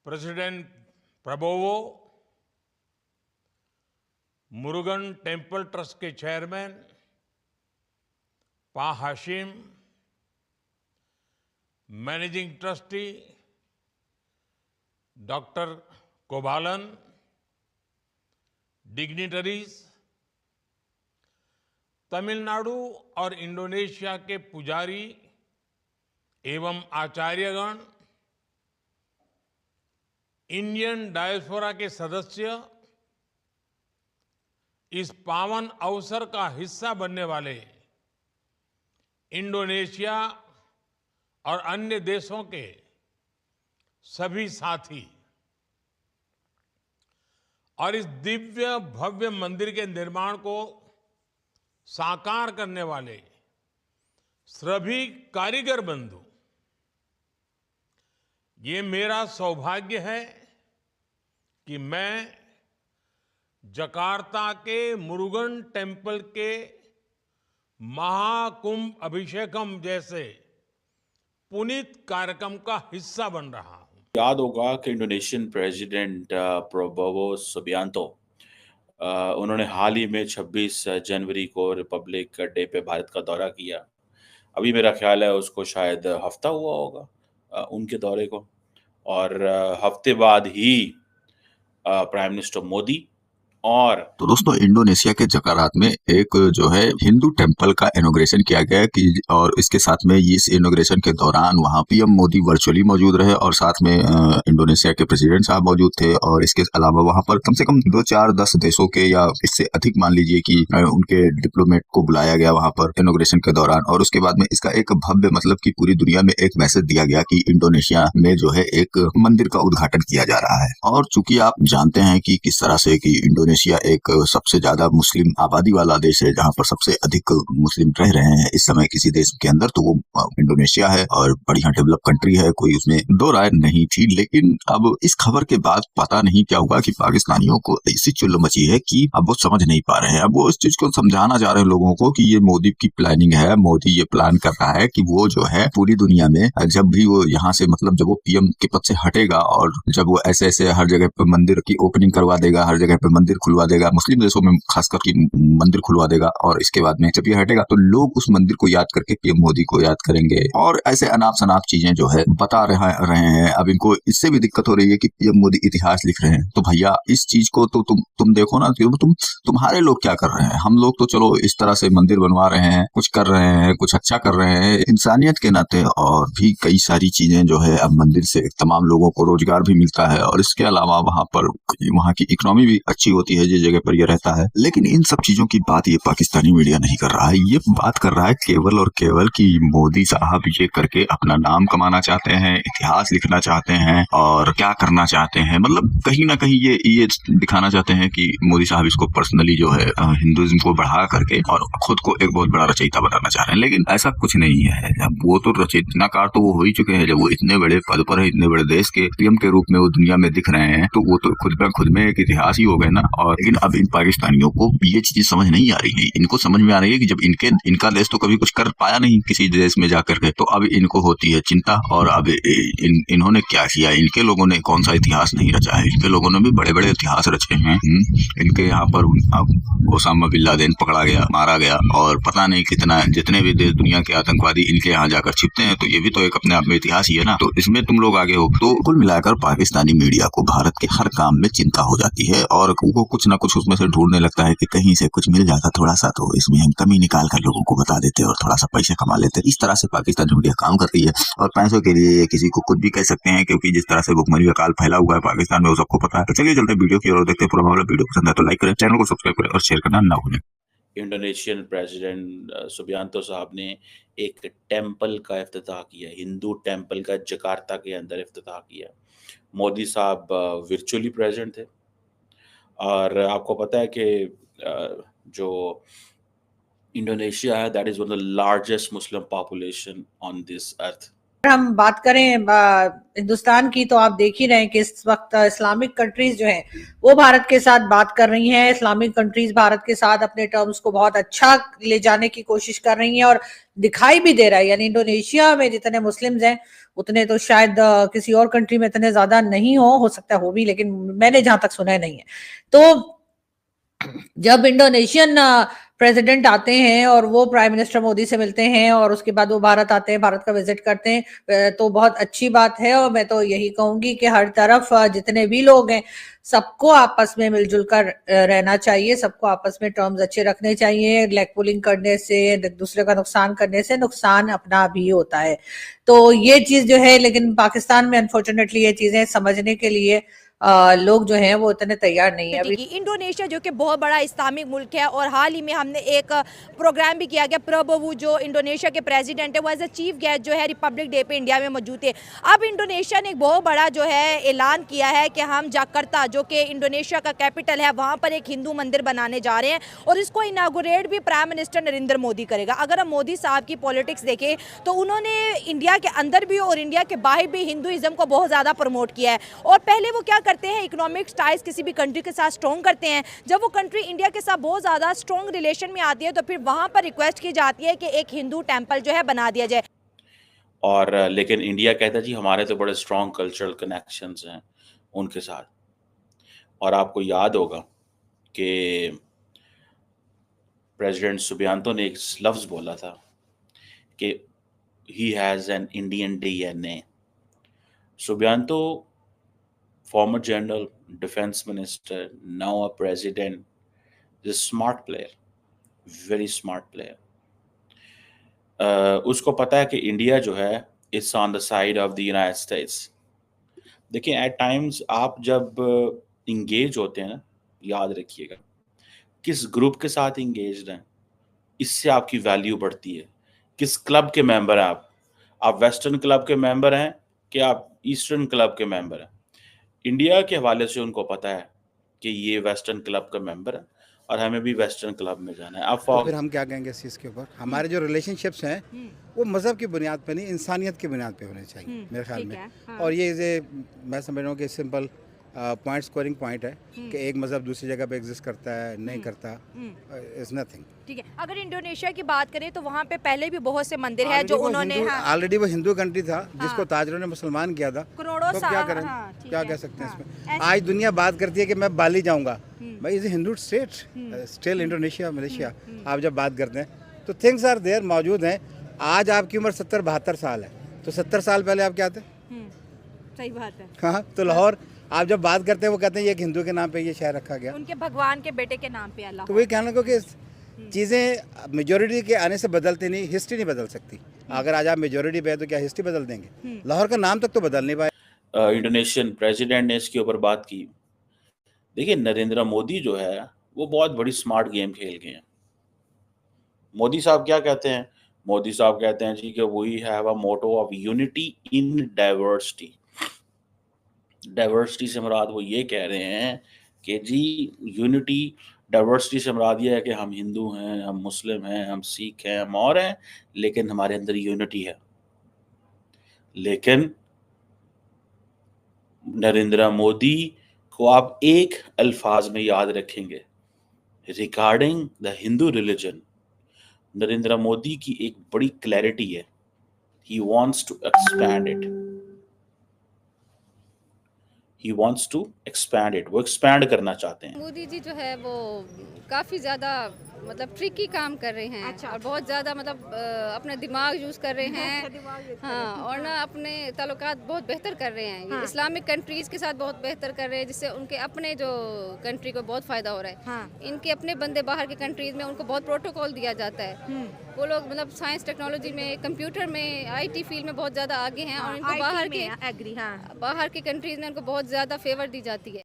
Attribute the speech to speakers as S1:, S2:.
S1: President Prabowo, Murugan temple trust के chairman Pa Hashim, managing trustee doctor Kobalan, dignitaries, Tamil Nadu और Indonesia के पुजारी एवं आचार्यगण, इंडियन डायस्पोरा के सदस्य, इस पावन अवसर का हिस्सा बनने वाले इंडोनेशिया और अन्य देशों के सभी साथी और इस दिव्य भव्य मंदिर के निर्माण को साकार करने वाले सभी कारीगर बंधु, ये मेरा सौभाग्य है कि मैं जकार्ता के मुरुगन टेम्पल के महाकुंभ अभिषेकम जैसे पुनीत कार्यक्रम का हिस्सा बन रहा हूं।
S2: याद होगा कि इंडोनेशियन प्रेसिडेंट प्रबोवो सुबियांतो उन्होंने हाल ही में 26 जनवरी को रिपब्लिक डे पे भारत का दौरा किया। अभी मेरा ख्याल है उसको शायद हफ्ता हुआ होगा उनके दौरे को, और हफ्ते बाद ही प्राइम मिनिस्टर मोदी और
S3: तो दोस्तों इंडोनेशिया के जकार्ता में एक जो है हिंदू टेम्पल का इनॉग्रेशन किया गया कि और इसके साथ में इस इनॉग्रेशन के दौरान वहां पीएम मोदी वर्चुअली मौजूद रहे और साथ में इंडोनेशिया के प्रेसिडेंट साहब मौजूद थे। और इसके अलावा वहां पर कम से कम 2, 4, 10 देशों के या इससे अधिक मान लीजिए कि उनके डिप्लोमेट को बुलाया गया वहां पर इनॉग्रेशन के दौरान। और उसके बाद में इसका एक भव्य मतलब की पूरी दुनिया में एक मैसेज दिया गया कि इंडोनेशिया में जो है एक मंदिर का उद्घाटन किया जा रहा है। और चूंकि आप जानते हैं कि किस तरह से कि इंडोनेशिया एक सबसे ज्यादा मुस्लिम आबादी वाला देश है, जहां पर सबसे अधिक मुस्लिम रह रहे हैं इस समय किसी देश के अंदर, तो वो इंडोनेशिया है और बढ़िया डेवलप कंट्री है, कोई उसमें दो राय नहीं थी। लेकिन अब इस खबर के बाद पता नहीं क्या हुआ कि पाकिस्तानियों को ऐसी चुल मची है कि अब वो समझ नहीं पा रहे हैं। अब वो इस चीज को समझाना चाह रहे हैं लोगों को कि ये मोदी की प्लानिंग है, मोदी ये प्लान कर रहा है कि वो जो है पूरी दुनिया में जब भी वो यहाँ से मतलब जब वो पीएम के पद से हटेगा और जब वो ऐसे ऐसे हर जगह पे मंदिर की ओपनिंग करवा देगा, हर जगह पे मंदिर खुलवा देगा, मुस्लिम देशों में खासकर की मंदिर खुलवा देगा, और इसके बाद में जब ये हटेगा तो लोग उस मंदिर को याद करके पीएम मोदी को याद करेंगे और ऐसे अनाप शनाप चीजें जो है बता रहे हैं। अब इनको इससे भी दिक्कत हो रही है कि पीएम मोदी इतिहास लिख रहे हैं। तो भैया इस चीज को तो तुम देखो ना, तुम्हारे लोग क्या कर रहे हैं। हम लोग तो चलो इस तरह से मंदिर बनवा रहे हैं, कुछ कर रहे हैं, कुछ अच्छा कर रहे हैं इंसानियत के नाते, और भी कई सारी चीजें जो है अब मंदिर से तमाम लोगों को रोजगार भी मिलता है और इसके अलावा वहाँ की इकोनॉमी भी अच्छी होती है जिस जगह पर ये रहता है। लेकिन इन सब चीजों की बात ये पाकिस्तानी मीडिया नहीं कर रहा है। ये बात कर रहा है केवल और केवल कि मोदी साहब ये करके अपना नाम कमाना चाहते हैं, इतिहास लिखना चाहते हैं और क्या करना चाहते हैं। मतलब कहीं ना कहीं ये दिखाना चाहते हैं कि मोदी साहब इसको पर्सनली जो है हिंदुइज्म को बढ़ा करके और खुद को एक बहुत बड़ा रचयिता बनाना चाह रहे हैं। लेकिन ऐसा कुछ नहीं है। अब वो तो रचयिताकार तो वो हो ही चुके हैं। जब वो इतने बड़े पद पर है, इतने बड़े देश के पीएम के रूप में वो दुनिया में दिख रहे हैं, तो वो तो खुद में एक इतिहास ही हो गए ना। और लेकिन अब इन पाकिस्तानियों को ये चीज समझ नहीं आ रही है। इनको समझ में आ रही है कि जब इनका देश तो कभी कुछ कर पाया नहीं किसी देश में जाकर के, तो अब इनको होती है चिंता। और अब इन्होंने क्या किया, इनके लोगों ने कौन सा इतिहास नहीं रचा है। इनके लोगों ने भी बड़े बड़े इतिहास रचे हैं। इनके यहाँ पर ओसामा बिन लादेन पकड़ा गया, मारा गया, और पता नहीं कितना जितने भी देश दुनिया के आतंकवादी इनके यहाँ जाकर छिपते हैं। तो ये भी तो एक अपने आप में इतिहास ही है ना। तो इसमें तुम लोग आगे हो। तो कुल मिलाकर पाकिस्तानी मीडिया को भारत के हर काम में चिंता हो जाती है और वो कुछ ना कुछ उसमें से ढूंढने लगता है कि कहीं से कुछ मिल जाता थोड़ा सा, तो इसमें हम कमी निकाल कर लोगों को बता देते और थोड़ा सा पैसे कमा लेते। इस तरह से पाकिस्तानी मीडिया काम कर रही है और पैसों के लिए किसी को कुछ भी कह सकते हैं, क्योंकि जिस तरह से भुखमरी का काल फैला हुआ है पाकिस्तान में वो सबको पता है। तो चलिए चलते वीडियो की ओर देखते हैं। पूरा मामला वीडियो पसंद है तो लाइक करें, चैनल को सब्सक्राइब करें और शेयर करना ना भूलें।
S2: इंडोनेशियन प्रेसिडेंट सुबियांतो साहब ने एक टेम्पल का इफ्तिताह किया, हिंदू टेम्पल का जकार्ता के अंदर इफ्तिताह किया। मोदी साहब वर्चुअली प्रेजेंट थे और आपको पता है कि जो इंडोनेशिया है that is one of the largest Muslim population on this earth.
S4: हम बात करें हिंदुस्तान की, तो आप देख ही रहे हैं कि इस वक्त इस्लामिक कंट्रीज जो हैं वो भारत के साथ बात कर रही हैं। इस्लामिक कंट्रीज भारत के साथ अपने टर्म्स को बहुत अच्छा ले जाने की कोशिश कर रही हैं और दिखाई भी दे रहा है। यानी इंडोनेशिया में जितने मुस्लिम्स हैं उतने तो शायद किसी और कंट्री में इतने ज्यादा नहीं हो सकता हो भी, लेकिन मैंने जहां तक सुना है नहीं है। तो जब इंडोनेशियन प्रेसिडेंट आते हैं और वो प्राइम मिनिस्टर मोदी से मिलते हैं और उसके बाद वो भारत आते हैं, भारत का विजिट करते हैं, तो बहुत अच्छी बात है। और मैं तो यही कहूंगी कि हर तरफ जितने भी लोग हैं सबको आपस में मिलजुल कर रहना चाहिए, सबको आपस में टर्म्स अच्छे रखने चाहिए। लेग पुलिंग करने से, दूसरे का नुकसान करने से नुकसान अपना भी होता है। तो ये चीज जो है, लेकिन पाकिस्तान में अनफॉर्चुनेटली ये चीजें समझने के लिए लोग जो हैं वो इतने तैयार नहीं है अभी।
S5: इंडोनेशिया जो कि बहुत बड़ा इस्लामिक मुल्क है, और हाल ही में हमने एक प्रोग्राम भी किया गया, प्रबोवो जो इंडोनेशिया के प्रेसिडेंट है वो एज ए चीफ गेस्ट जो है रिपब्लिक डे पे इंडिया में मौजूद थे। अब इंडोनेशिया ने एक बहुत बड़ा जो है ऐलान किया है कि हम जकार्ता जो कि इंडोनेशिया का कैपिटल है वहाँ पर एक हिंदू मंदिर बनाने जा रहे हैं, और इसको इनागुरेट भी प्राइम मिनिस्टर नरेंद्र मोदी करेगा। अगर हम मोदी साहब की पॉलिटिक्स देखें तो उन्होंने इंडिया के अंदर भी और इंडिया के बाहर भी हिंदुइज्म को बहुत ज़्यादा प्रमोट किया है। और पहले वो क्या करते हैं, इकोनॉमिक टाइज किसी भी कंट्री के साथ स्ट्रॉन्ग करते हैं। जब वो कंट्री इंडिया के साथ बहुत ज़्यादा स्ट्रॉन्ग रिलेशन में आती है तो फिर वहाँ पर रिक्वेस्ट की जाती है कि एक हिंदू टेम्पल जो है बना दिया जाए।
S2: और लेकिन इंडिया कहता है जी हमारे तो बड़े स्ट्रॉन्ग कल्चरल कनेक्शंस हैं उनके साथ। और आपको याद होगा कि प्रेसिडेंट सुबियांतो ने एक लफ्ज़ बोला था कि he has an Indian DNA. Subianto, former general, defense minister, now a president, is a smart player, very smart player. उसको पता है कि इंडिया जो है it's on the side of the United states. देखिए, एट टाइम्स आप जब engage होते हैं ना, याद रखिएगा किस ग्रुप के साथ इंगेज हैं, इससे आपकी वैल्यू बढ़ती है। किस क्लब के मेंबर हैं आप वेस्टर्न क्लब के मेंबर हैं कि आप ईस्टर्न क्लब के मेंबर हैं। इंडिया के हवाले से उनको पता है कि ये वेस्टर्न क्लब का मेंबर है और हमें भी वेस्टर्न क्लब में जाना है। अब
S6: तो फिर हम क्या कहेंगे इस चीज़ के ऊपर? हमारे जो रिलेशनशिप्स हैं वो मज़हब की बुनियाद पे नहीं, इंसानियत की बुनियाद पे होने चाहिए मेरे ख्याल में। हाँ। और ये मैं समझ रहा हूँ कि सिंपल पॉइंट स्कोरिंग पॉइंट है कि एक मज़हब दूसरी जगह पे एग्जिस्ट करता है नहीं करता, इज नथिंग। ठीक
S5: है। अगर इंडोनेशिया की बात करें तो वहाँ पे पहले भी बहुत से मंदिर है जो उन्होंने
S6: ऑलरेडी वो हिंदू कंट्री था जिसको ताजरों ने मुसलमान किया था, करोड़ों तो क्या करें, क्या कह सकते हैं इसमें। आज दुनिया बात करती है कि मैं बाली जाऊँगा, भाई is Hindu state still Indonesia Malaysia. आप जब बात करते हैं तो थिंग्स आर देयर, मौजूद हैं। आज आपकी उम्र 70-72 साल है, तो 70 साल पहले आप क्या थे?
S5: सही बात है।
S6: हाँ, तो लाहौर आप जब बात करते हैं वो कहते हैं ये एक हिंदू के नाम पे ये शहर रखा गया,
S5: उनके भगवान के बेटे के नाम पे अल्लाह।
S6: तो वही कहना को कि चीज़ें मेजोरिटी के आने से बदलती नहीं, हिस्ट्री नहीं बदल सकती। अगर आज आप मेजोरिटी पे है तो क्या हिस्ट्री बदल देंगे? लाहौर का नाम तक तो बदल नहीं पाए।
S2: इंडोनेशियन प्रेसिडेंट ने इसके ऊपर बात की। देखिए, नरेंद्र मोदी जो है वो बहुत बड़ी स्मार्ट गेम खेल गए हैं। मोदी साहब क्या कहते हैं? मोदी साहब कहते हैं जी कि we have a motto of unity in diversity. Diversity से मुराद वो ये कह रहे हैं कि जी यूनिटी, डाइवर्सिटी से मुराद ये है कि हम हिंदू हैं, हम मुस्लिम हैं, हम सिख हैं, हम और हैं, लेकिन हमारे अंदर यूनिटी है। लेकिन नरेंद्र मोदी को आप एक अल्फाज में याद रखेंगे, regarding the Hindu religion, Narendra Modi की एक बड़ी क्लैरिटी है, he wants to expand it, he wants to expand it, वो expand करना चाहते हैं।
S7: मोदी जी जो है वो काफ़ी ज़्यादा मतलब ट्रिकी काम कर रहे हैं। अच्छा। और बहुत ज़्यादा मतलब अपना दिमाग यूज़ कर रहे हैं। हाँ, और ना अपने ताल्लुकात बहुत बेहतर कर रहे हैं। हाँ। इस्लामिक कंट्रीज़ के साथ बहुत बेहतर कर रहे हैं, जिससे उनके अपने जो कंट्री को बहुत फ़ायदा हो रहा है। हाँ। इनके अपने बंदे बाहर के कंट्रीज़ में उनको बहुत प्रोटोकॉल दिया जाता है। वो लोग मतलब साइंस टेक्नोलॉजी में, कंप्यूटर में, IT फील्ड में बहुत ज़्यादा आगे हैं। और इनको बाहर के कंट्रीज़ में उनको बहुत ज़्यादा फेवर दी जाती है।